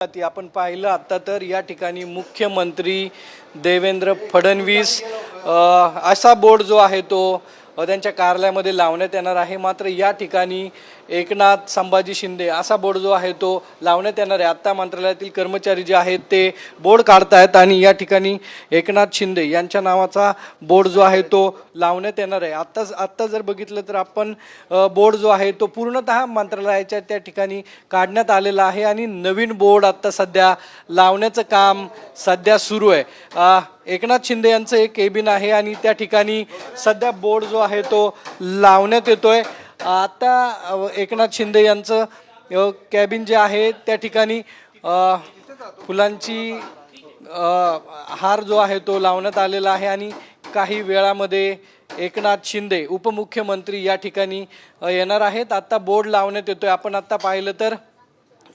ती आपण पाहिलं आता तर या ठिकाणी मुख्यमंत्री देवेंद्र फडणवीस असा बोर्ड जो आहे तो त्यांच्या कार्यालयामध्ये लावण्यात येणार आहे। मात्र या ठिकाणी एकनाथ संभाजी शिंदे असा बोर्ड जो आहे तो लावण्यात येणार आहे। आता मंत्रालयातील कर्मचारी जे आहेत ते बोर्ड काढतायत आणि या ठिकाणी एकनाथ शिंदे यांच्या नावाचा बोर्ड जो आहे तो लावण्यात येणार आहे। आत्ता जर बघितलं तर आपण बोर्ड जो आहे तो पूर्णतः मंत्रालयाच्या त्या ठिकाणी काढण्यात आलेला आहे आणि नवीन बोर्ड आता सध्या लावण्याचं काम सध्या सुरू आहे। एकनाथ शिंदे यांचं एक केबिन आहे आणि त्या ठिकाणी सध्या बोर्ड जो आहे तो लावण्यात येतोय। आता एकनाथ शिंदे यांचं कॅबिन जे आहे त्या ठिकाणी फुलांची हार जो आहे तो लावण्यात आलेला आहे आणि काही वेळामध्ये एकनाथ शिंदे उपमुख्यमंत्री या ठिकाणी येणार आहेत। आता बोर्ड लावण्यात येतोय। आपण आता पाहिलं तर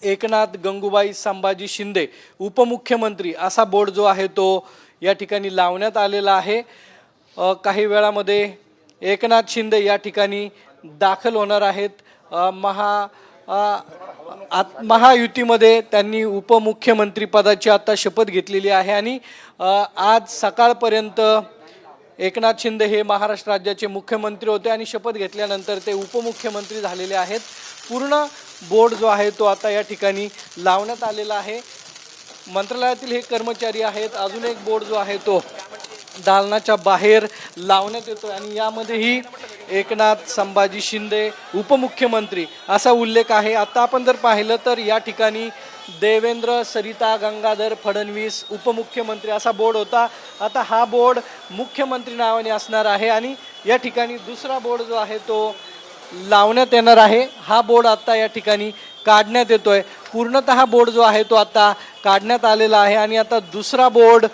एकनाथ गंगूबाई संभाजी शिंदे उपमुख्यमंत्री असा बोर्ड जो आहे तो या ठिकाणी लावण्यात आलेला आहे। काही वेळामध्ये एकनाथ शिंदे या ठिकाणी दाखल होणार आहेत। महायुतीमध्ये त्यांनी उपमुख्यमंत्री पदाची आता शपथ घेतलेली आहे आणि आज सकाळपर्यंत एकनाथ शिंदे हे महाराष्ट्र राज्याचे मुख्यमंत्री होते आणि शपथ घेतल्यानंतर ते उपमुख्यमंत्री झालेले आहेत। पूर्ण बोर्ड जो आहे तो आता या ठिकाणी लावण्यात आलेला आहे। मंत्रालयातील हे कर्मचारी आहेत। अजून एक बोर्ड जो आहे तो दालनाच्या बाहेर लावण्यात येतो आणि यामध्येही एकनाथ संभाजी शिंदे उपमुख्यमंत्री असा उल्लेख आहे। आता आपण जर पाहिलं तर या ठिकाणी देवेंद्र सरिता गंगाधर फडणवीस उपमुख्यमंत्री असा बोर्ड होता। आता हा बोर्ड मुख्यमंत्री नावाने असणार आहे आणि या ठिकाणी दुसरा बोर्ड जो आहे तो लावण्यात येणार आहे। हा बोर्ड आता या ठिकाणी काढण्यात येतोय। पूर्णतः बोर्ड जो आहे तो आता काढण्यात आलेला आहे आणि आता दुसरा बोर्ड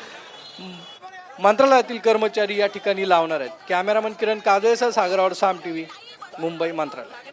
मंत्रालयातील कर्मचारी या ठिकाणी लावणार आहेत। कॅमेरामन किरण काजळेसह सागरावर साम टीव्ही मुंबई मंत्रालय।